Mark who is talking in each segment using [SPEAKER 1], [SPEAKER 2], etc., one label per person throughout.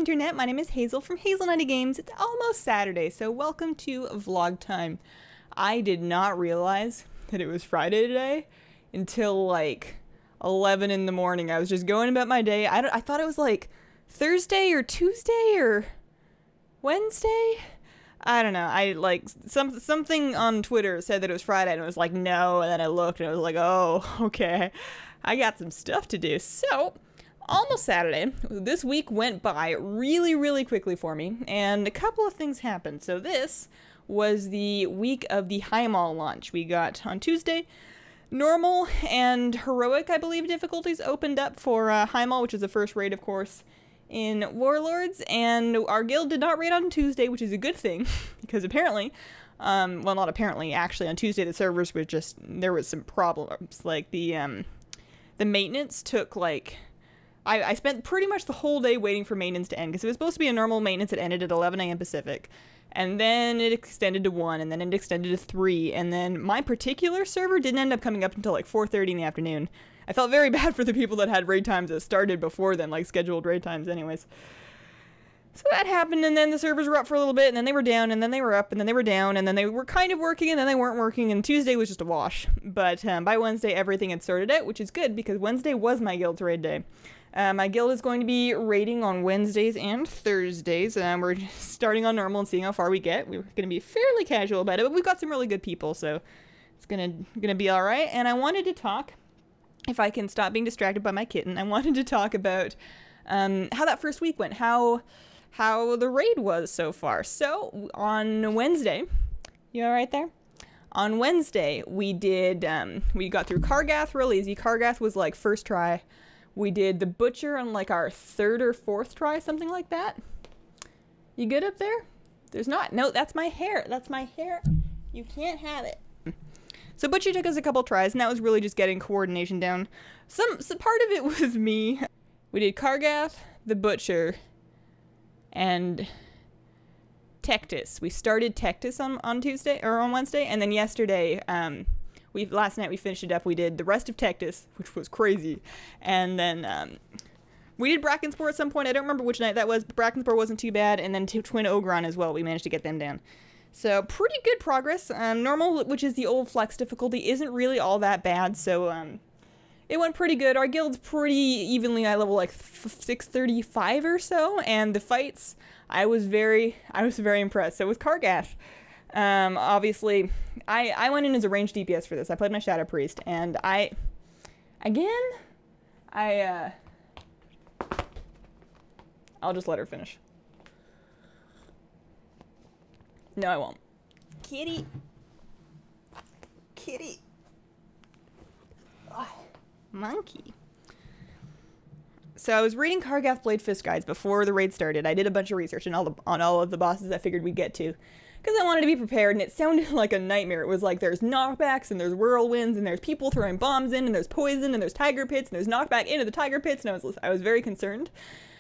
[SPEAKER 1] Internet, my name is Hazel from Hazelnuttygames. It's almost Saturday, so welcome to vlog time. I did not realize that it was Friday today until like 11 in the morning. I was just going about my day. I thought it was like Thursday or Tuesday or Wednesday. I don't know. I like something on Twitter said that it was Friday, and it was like no, and then I looked and I was like, oh, okay, I got some stuff to do. So almost Saturday. This week went by really quickly for me, and a couple of things happened. So this was the week of the Highmaul launch. We got on Tuesday normal and heroic, I believe, difficulties opened up for Highmaul, which is the first raid, of course, in Warlords, and our guild did not raid on Tuesday, which is a good thing, because apparently, well, not apparently, actually, on Tuesday the servers were just, there was some problems. Like, the maintenance took, like, I spent pretty much the whole day waiting for maintenance to end, because it was supposed to be a normal maintenance that ended at 11 a.m. Pacific, and then it extended to 1, and then it extended to 3, and then my particular server didn't end up coming up until like 4:30 in the afternoon. I felt very bad for the people that had raid times that started before then, like scheduled raid times anyways. So that happened, and then the servers were up for a little bit, and then they were down, and then they were up, and then they were down, and then they were kind of working, and then they weren't working, and Tuesday was just a wash. But by Wednesday, everything had sorted out, which is good, because Wednesday was my guild's raid day. My guild is going to be raiding on Wednesdays and Thursdays. We're starting on normal and seeing how far we get. We're going to be fairly casual about it, but we've got some really good people, so it's gonna be all right. And I wanted to talk, if I can stop being distracted by my kitten, I wanted to talk about how that first week went, how the raid was so far. So on Wednesday, you all right there? On Wednesday, we did, we got through Kargath real easy. Kargath was like first try. We did the Butcher on like our 3rd or 4th try, something like that. You good up there? There's not. No, that's my hair. That's my hair. You can't have it. So Butcher took us a couple tries, and that was really just getting coordination down. Some part of it was me. We did Kargath, the Butcher, and Tectis. We started Tectis on Tuesday or on Wednesday, and then yesterday, last night we finished it up. We did the rest of Tectis, which was crazy, and then we did Brackenspore at some point. I don't remember which night that was, but Brackenspore wasn't too bad, and then Twin Ogron as well. We managed to get them down. So pretty good progress. Normal, which is the old flex difficulty, isn't really all that bad, so it went pretty good. Our guild's pretty evenly at level like 635 or so, and the fights, I was very impressed. So with Kargath, obviously, I went in as a ranged DPS for this. I played my Shadow Priest, and I'll just let her finish. No, I won't. Kitty. Kitty. Oh, monkey. So I was reading Kargath Blade Fist guides before the raid started. I did a bunch of research on all of the bosses I figured we'd get to, because I wanted to be prepared, and it sounded like a nightmare. It was like there's knockbacks, and there's whirlwinds, and there's people throwing bombs in, and there's poison, and there's tiger pits, and there's knockback into the tiger pits, and I was very concerned.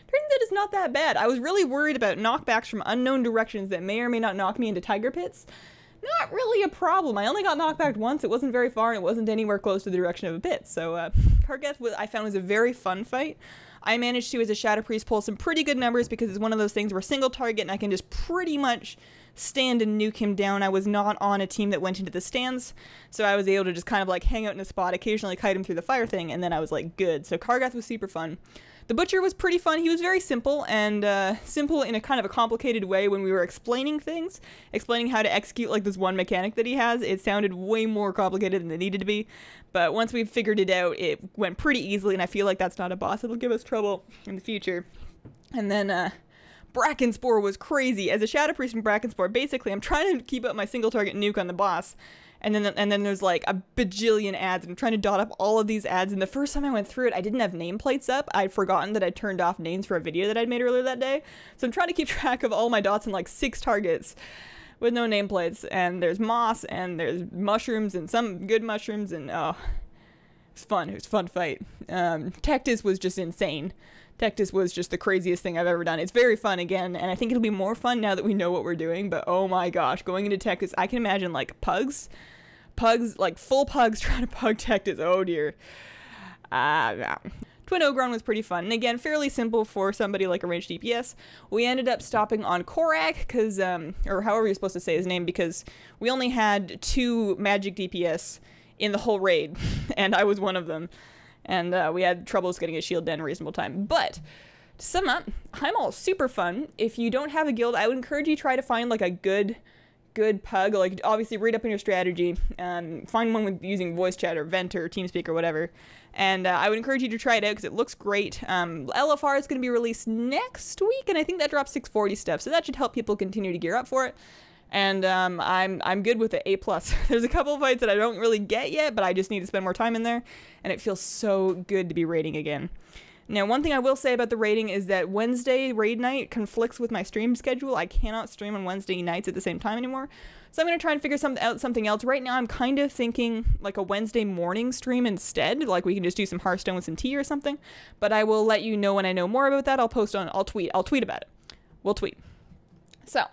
[SPEAKER 1] Turns out it's not that bad. I was really worried about knockbacks from unknown directions that may or may not knock me into tiger pits. Not really a problem. I only got knocked back once. It wasn't very far, and it wasn't anywhere close to the direction of a pit. So Kargath, I found, was a very fun fight. I managed to, as a Shadow Priest, pull some pretty good numbers, because it's one of those things where single target and I can just pretty much stand and nuke him down. I was not on a team that went into the stands, so I was able to just kind of like hang out in a spot, occasionally kite him through the fire thing, and then I was like good. So Kargath was super fun. The Butcher was pretty fun. He was very simple, and simple in a kind of a complicated way. When we were explaining things, explaining how to execute like this one mechanic that he has, it sounded way more complicated than it needed to be. But once we figured it out, it went pretty easily, and I feel like that's not a boss that'll give us trouble in the future. And then Brackenspore was crazy. As a Shadow Priest in Brackenspore, basically I'm trying to keep up my single target nuke on the boss, and then there's like a bajillion ads, and I'm trying to dot up all of these ads, and the first time I went through it, I didn't have nameplates up. I'd forgotten that I turned off names for a video that I'd made earlier that day, so I'm trying to keep track of all my dots in like 6 targets with no nameplates, and there's moss, and there's mushrooms, and some good mushrooms, and oh, it's fun. It was a fun fight. Tectis was just insane. Tectis was just the craziest thing I've ever done. It's very fun again, and I think it'll be more fun now that we know what we're doing, but oh my gosh, going into Tectis, I can imagine like pugs, like full pugs trying to pug Tectis. Oh dear. Twin Ogron was pretty fun, and again, fairly simple for somebody like a ranged DPS. We ended up stopping on Korak, because, or however you're supposed to say his name, because we only had 2 magic DPS in the whole raid, and I was one of them. And we had troubles getting a shield down in a reasonable time. But to sum up, Highmaul is super fun. If you don't have a guild, I would encourage you to try to find like a good pug. Like obviously read up on your strategy. Find one with using voice chat or vent or TeamSpeak or whatever. And I would encourage you to try it out because it looks great. LFR is going to be released next week, and I think that drops 640 stuff. So that should help people continue to gear up for it. And I'm good with the A+. There's a couple of fights that I don't really get yet, but I just need to spend more time in there, and it feels so good to be raiding again. Now, one thing I will say about the raiding is that Wednesday raid night conflicts with my stream schedule. I cannot stream on Wednesday nights at the same time anymore, so I'm going to try and figure something else. Right now, I'm kind of thinking like a Wednesday morning stream instead, like we can just do some Hearthstone with some tea or something, but I will let you know when I know more about that. I'll tweet about it. We'll tweet. So...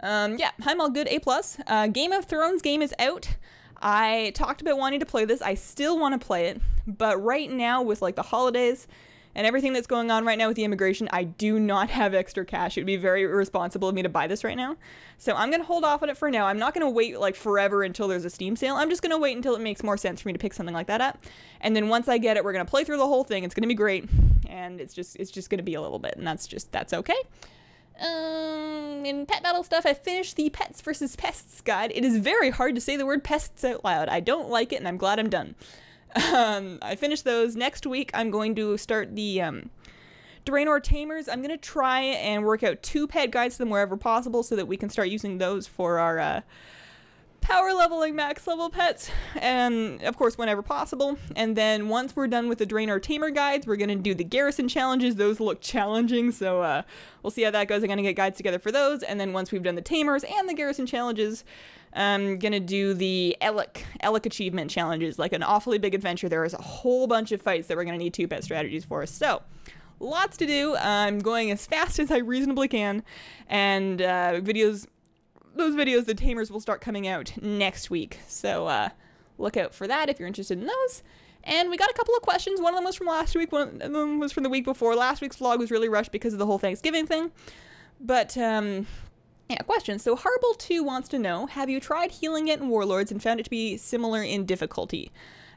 [SPEAKER 1] yeah, Highmaul good, A+. Game of Thrones game is out. I talked about wanting to play this. I still want to play it, but right now with like the holidays and everything that's going on right now with the immigration, I do not have extra cash. It would be very irresponsible of me to buy this right now. So I'm going to hold off on it for now. I'm not going to wait like forever until there's a Steam sale. I'm just going to wait until it makes more sense for me to pick something like that up. And then once I get it, we're going to play through the whole thing. It's going to be great. And it's just going to be a little bit, and that's okay. In pet battle stuff, I finished the Pets vs. Pests guide. It is very hard to say the word pests out loud. I don't like it, and I'm glad I'm done. I finished those. Next week, I'm going to start the Draenor Tamers. I'm going to try and work out 2 pet guides to them wherever possible so that we can start using those for our power leveling max level pets, and of course whenever possible. And then once we're done with the Draenor Tamer guides, we're going to do the garrison challenges. Those look challenging, so we'll see how that goes. I'm going to get guides together for those, and then once we've done the Tamers and the garrison challenges, I'm going to do the Elec achievement challenges, like an awfully big adventure. There is a whole bunch of fights that we're going to need 2 pet strategies for, so lots to do. I'm going as fast as I reasonably can, and those videos, the Tamers, will start coming out next week. So look out for that if you're interested in those. And we got a couple of questions. One of them was from last week. One of them was from the week before. Last week's vlog was really rushed because of the whole Thanksgiving thing. But, yeah, questions. So Harble2 wants to know, have you tried healing it in Warlords and found it to be similar in difficulty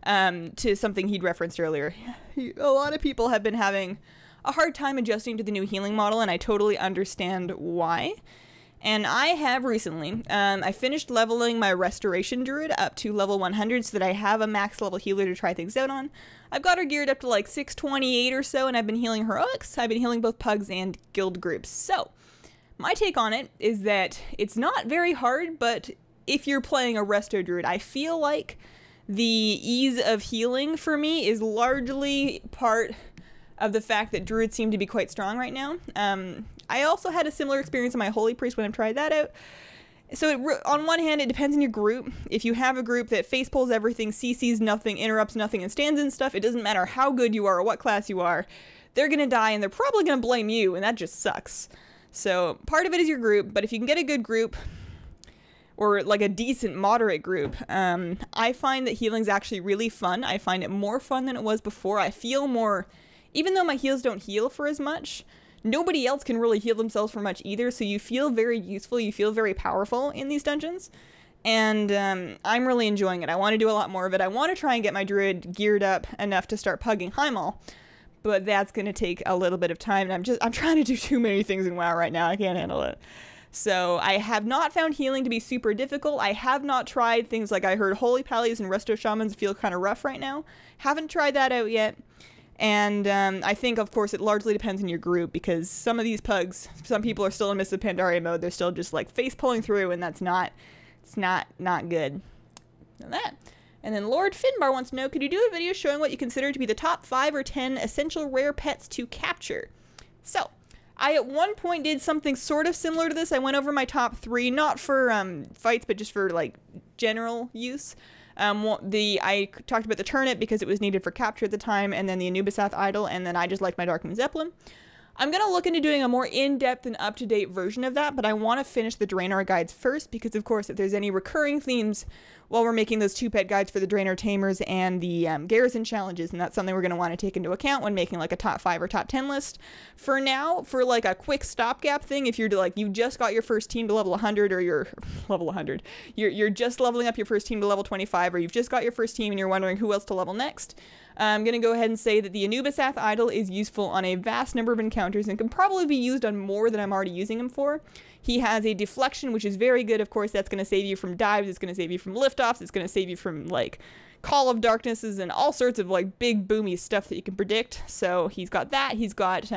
[SPEAKER 1] to something he'd referenced earlier? A lot of people have been having a hard time adjusting to the new healing model, and I totally understand why. And I have recently. I finished leveling my Restoration Druid up to level 100 so that I have a max level healer to try things out on. I've got her geared up to like 628 or so, and I've been healing heroics. I've been healing both pugs and guild groups. So, my take on it is that it's not very hard, but if you're playing a Resto Druid, I feel like the ease of healing for me is largely part of the fact that Druids seem to be quite strong right now. I also had a similar experience in my Holy Priest when I tried that out. So on one hand, it depends on your group. If you have a group that face pulls everything, CCs nothing, interrupts nothing, and stands in stuff, it doesn't matter how good you are or what class you are, they're gonna die and they're probably gonna blame you, and that just sucks. So part of it is your group, but if you can get a good group, or like a decent moderate group, I find that healing's actually really fun. I find it more fun than it was before. I feel more, even though my heals don't heal for as much, nobody else can really heal themselves for much either, so you feel very useful, you feel very powerful in these dungeons, and I'm really enjoying it. I want to do a lot more of it. I want to try and get my druid geared up enough to start pugging Highmaul, but that's going to take a little bit of time, and I'm trying to do too many things in WoW right now. I can't handle it. So I have not found healing to be super difficult. I have not tried things like I heard Holy Pallies and Resto Shamans feel kind of rough right now. Haven't tried that out yet. And I think, of course, it largely depends on your group, because some of these pugs, some people are still in Mists of Pandaria mode. They're still just like face pulling through, and that's not, it's not good. And that. And then Lord Finbar wants to know, could you do a video showing what you consider to be the top 5 or 10 essential rare pets to capture? So, I at one point did something sort of similar to this. I went over my top 3, not for fights, but just for like general use. I talked about the turnip because it was needed for capture at the time, and then the Anubisath idol, and then I just liked my Darkmoon Zeppelin. I'm going to look into doing a more in-depth and up-to-date version of that, but I want to finish the Draenor guides first, because of course if there's any recurring themes while we're making those 2 pet guides for the Draenor Tamers and the Garrison challenges, and that's something we're going to want to take into account when making like a top 5 or top 10 list. For now, for like a quick stopgap thing, if you're like, you just got your first team to level 100, or you're level 100, you're just leveling up your first team to level 25, or you've just got your first team and you're wondering who else to level next, I'm going to go ahead and say that the Anubisath Idol is useful on a vast number of encounters and can probably be used on more than I'm already using him for. He has a deflection, which is very good. Of course, that's going to save you from dives. It's going to save you from liftoffs. It's going to save you from, like, Call of Darknesses and all sorts of, like, big, boomy stuff that you can predict. So he's got that. He's got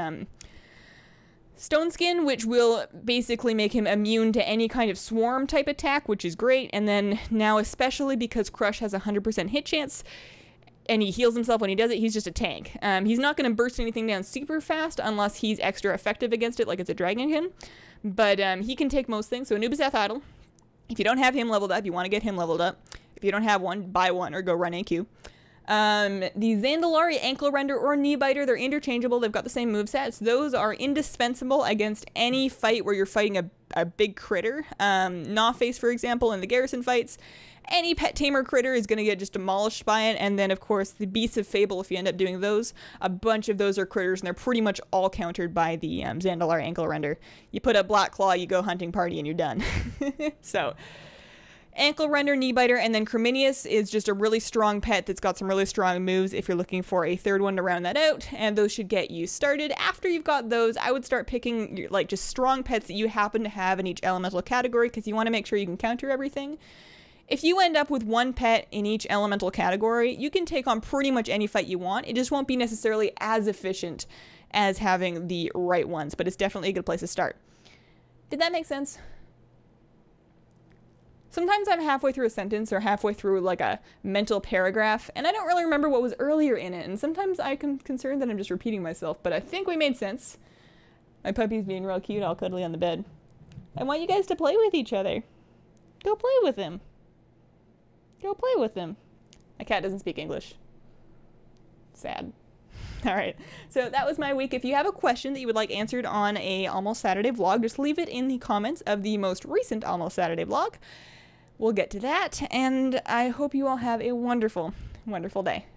[SPEAKER 1] Stone Skin, which will basically make him immune to any kind of swarm type attack, which is great. And then now, especially because Crush has a 100% hit chance, and he heals himself when he does it, he's just a tank. He's not going to burst anything down super fast unless he's extra effective against it, like it's a Dragonkin. But he can take most things. So Anubisath Idol, if you don't have him leveled up, you want to get him leveled up. If you don't have one, buy one or go run AQ. The Zandalari, Ankle Render, or Knee Biter, they're interchangeable. They've got the same movesets. Those are indispensable against any fight where you're fighting a big critter. Gnawface, for example, in the Garrison fights. Any pet tamer critter is going to get just demolished by it. And then, of course, the Beasts of Fable, if you end up doing those, a bunch of those are critters, and they're pretty much all countered by the Zandalar Ankle Render. You put up Black Claw, you go hunting party, and you're done. So, Ankle Render, Knee Biter, and then Creminius is just a really strong pet that's got some really strong moves if you're looking for a third one to round that out, and those should get you started. After you've got those, I would start picking, like, just strong pets that you happen to have in each elemental category, because you want to make sure you can counter everything. If you end up with one pet in each elemental category, you can take on pretty much any fight you want. It just won't be necessarily as efficient as having the right ones, but it's definitely a good place to start. Did that make sense? Sometimes I'm halfway through a sentence or halfway through like a mental paragraph, and I don't really remember what was earlier in it, and sometimes I'm concerned that I'm just repeating myself, but I think we made sense. My puppy's being real cute, all cuddly on the bed. I want you guys to play with each other. Go play with him. Go play with him. My cat doesn't speak English. Sad. All right, so that was my week. If you have a question that you would like answered on a Almost Saturday vlog, just leave it in the comments of the most recent Almost Saturday vlog. We'll get to that, and I hope you all have a wonderful, wonderful day.